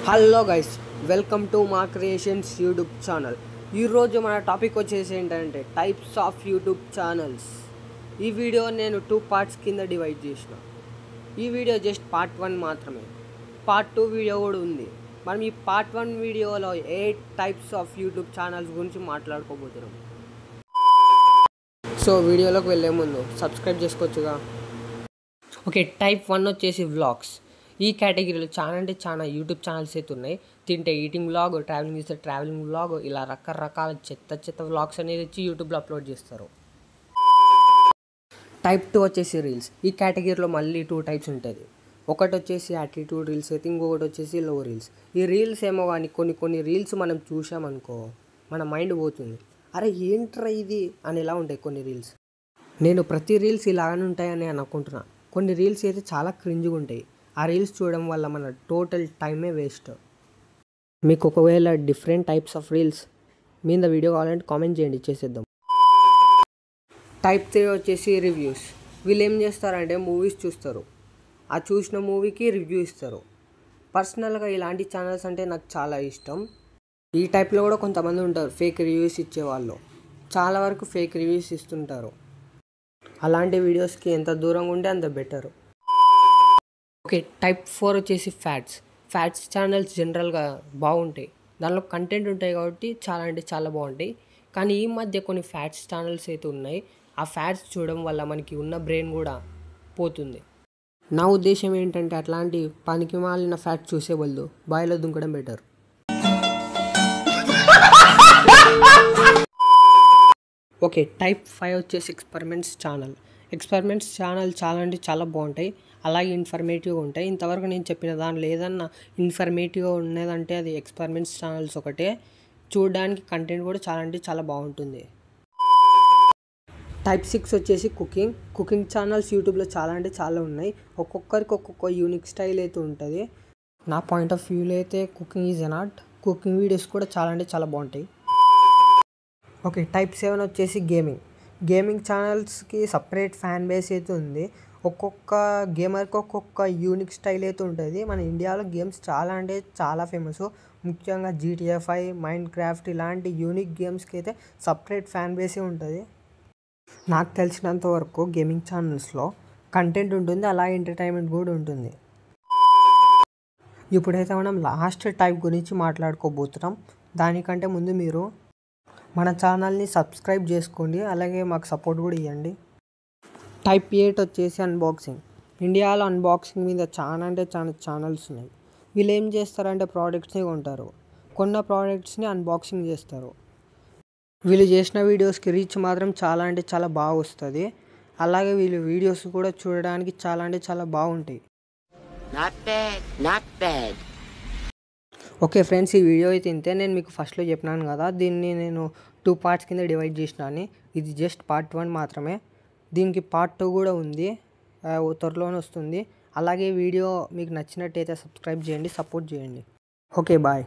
Hello guys, welcome to మా creations YouTube channel. ఈరోజు మన టాపిక్ వచ్చేసి ఏంటంటే టైప్స్ ఆఫ్ యూట్యూబ్ ఛానల్స్. ఈ వీడియో నేను 2 పార్ట్స్ కింద డివైడ్ చేసిన. ఈ వీడియో జస్ట్ పార్ట్ 1 మాత్రమే. పార్ట్ 2 వీడియో కూడా ఉంది. మనం ఈ పార్ట్ 1 వీడియోలో 8 టైప్స్ ఆఫ్ యూట్యూబ్ ఛానల్స్ గురించి మాట్లాడుకోబోతున్నాం. సో వీడియోలోకి వెళ్ళే ముందు సబ్స్క్రైబ్ చేసుకోవచ్చుగా. ఓకే, టైప్ 1 వచ్చేసి వ్లాగ్స్. ఈ కేటగిరీలో చాలా యూట్యూబ్ ఛానల్స్ అయితే ఉన్నాయి. తింటే ఈటింగ్ వ్లాగ్, ట్రావెలింగ్ చేస్తే ట్రావెలింగ్ వ్లాగ్, ఇలా రకరకాల చెత్త వ్లాగ్స్ అనేది వచ్చి యూట్యూబ్లో అప్లోడ్ చేస్తారు. టైప్ 2 వచ్చేసి రీల్స్. ఈ కేటగిరీలో మళ్ళీ 2 టైప్స్ ఉంటుంది. ఒకటి వచ్చేసి యాటిట్యూడ్ రీల్స్ అయితే, ఇంకొకటి వచ్చేసి లో రీల్స్. ఈ రీల్స్ ఏమో కానీ కొన్ని రీల్స్ మనం చూసామనుకో మన మైండ్ పోతుంది. అరే ఏంట్రా ఇది అని ఇలా ఉంటాయి కొన్ని రీల్స్. నేను ప్రతి రీల్స్ ఇలాగనే ఉంటాయని అనుకుంటున్నా. కొన్ని రీల్స్ అయితే చాలా క్రింజ్గా ఉంటాయి. ఆ రీల్స్ చూడడం వల్ల మన టోటల్ టైమే వేస్ట్. మీకు ఒకవేళ డిఫరెంట్ టైప్స్ ఆఫ్ రీల్స్ మీద వీడియో కావాలంటే కామెంట్ చేయండి, చేసేద్దాం. టైప్ 3 వచ్చేసి రివ్యూస్. వీళ్ళు ఏం చేస్తారంటే మూవీస్ చూస్తారు, ఆ చూసిన మూవీకి రివ్యూ ఇస్తారు. పర్సనల్గా ఇలాంటి ఛానల్స్ అంటే నాకు చాలా ఇష్టం. ఈ టైప్లో కూడా కొంతమంది ఉంటారు ఫేక్ రివ్యూస్ ఇచ్చేవాళ్ళు. చాలా వరకు ఫేక్ రివ్యూస్ ఇస్తుంటారు. అలాంటి వీడియోస్కి ఎంత దూరంగా ఉంటే అంత బెటర్. ఓకే, టైప్ 4 వచ్చేసి ఫ్యాట్స్ ఛానల్స్ జనరల్గా బాగుంటాయి. దానిలో కంటెంట్ ఉంటాయి కాబట్టి చాలా బాగుంటాయి. కానీ ఈ మధ్య కొన్ని ఫ్యాట్స్ ఛానల్స్ అయితే ఉన్నాయి. ఆ ఫ్యాట్స్ చూడడం వల్ల మనకి ఉన్న బ్రెయిన్ కూడా పోతుంది. నా ఉద్దేశం ఏంటంటే అట్లాంటి పనికి మాలిన ఫ్యాట్స్ చూసే బదులు బాయిలో దుంకడం బెటర్. ఓకే, టైప్ 5 వచ్చేసి ఎక్స్పెరిమెంట్స్ ఛానల్ చాలా బాగుంటాయి, అలాగే ఇన్ఫర్మేటివ్గా ఉంటాయి. ఇంతవరకు నేను చెప్పిన దానిలో ఏదన్నా ఇన్ఫర్మేటివ్గా ఉన్నదంటే అది ఎక్స్పెరిమెంట్స్ ఛానల్స్ ఒకటే. చూడడానికి కంటెంట్ కూడా చాలా బాగుంటుంది. టైప్ 6 వచ్చేసి కుకింగ్ ఛానల్స్ యూట్యూబ్లో చాలా ఉన్నాయి. ఒక్కొక్కరికి ఒక్కొక్క యూనిక్ స్టైల్ అయితే ఉంటుంది. నా పాయింట్ ఆఫ్ వ్యూలో అయితే cooking is an art. Cooking videos కూడా చాలా బాగుంటాయి. ఓకే, టైప్ 7 వచ్చేసి గేమింగ్ ఛానల్స్కి సపరేట్ ఫ్యాన్ బేస్ అయితే ఉంది. ఒక్కొక్క గేమర్కి ఒక్కొక్క యూనిక్ స్టైల్ అయితే ఉంటుంది. మన ఇండియాలో గేమ్స్ చాలా ఫేమస్. ముఖ్యంగా GTA 5, మైన్క్రాఫ్ట్ ఇలాంటి యూనిక్ గేమ్స్కి అయితే సపరేట్ ఫ్యాన్ బేసే ఉంటుంది. నాకు తెలిసినంత వరకు గేమింగ్ ఛానల్స్లో కంటెంట్ ఉంటుంది, అలాగే ఎంటర్టైన్మెంట్ కూడా ఉంటుంది. ఇప్పుడైతే మనం లాస్ట్ టైప్ గురించి మాట్లాడుకోబోతున్నాం. దానికంటే ముందు మీరు మన ఛానల్ని సబ్స్క్రైబ్ చేసుకోండి, అలాగే మాకు సపోర్ట్ కూడా ఇవ్వండి. టైప్ 8 వచ్చేసి అన్బాక్సింగ్. ఇండియాలో అన్బాక్సింగ్ మీద చాలా ఛానల్స్ ఉన్నాయి. వీళ్ళు ఏం చేస్తారంటే ప్రోడక్ట్స్ని కొంటారు, కొన్న ప్రోడక్ట్స్ని అన్బాక్సింగ్ చేస్తారు. వీళ్ళు చేసిన వీడియోస్కి రీచ్ మాత్రం చాలా బాగా వస్తుంది. అలాగే వీళ్ళు వీడియోస్ కూడా చూడడానికి చాలా బాగుంటాయి. Not bad. ఓకే ఫ్రెండ్స్, ఈ వీడియో అయితే ఇంతే. నేను మీకు ఫస్ట్లో చెప్పినాను కదా, దీన్ని నేను 2 పార్ట్స్ కింద డివైడ్ చేసిన అని. ఇది జస్ట్ పార్ట్ 1 మాత్రమే. దీనికి పార్ట్ 2 కూడా ఉంది, త్వరలోనే వస్తుంది. అలాగే వీడియో మీకు నచ్చినట్టయితే సబ్స్క్రైబ్ చేయండి, సపోర్ట్ చేయండి. Okay, bye.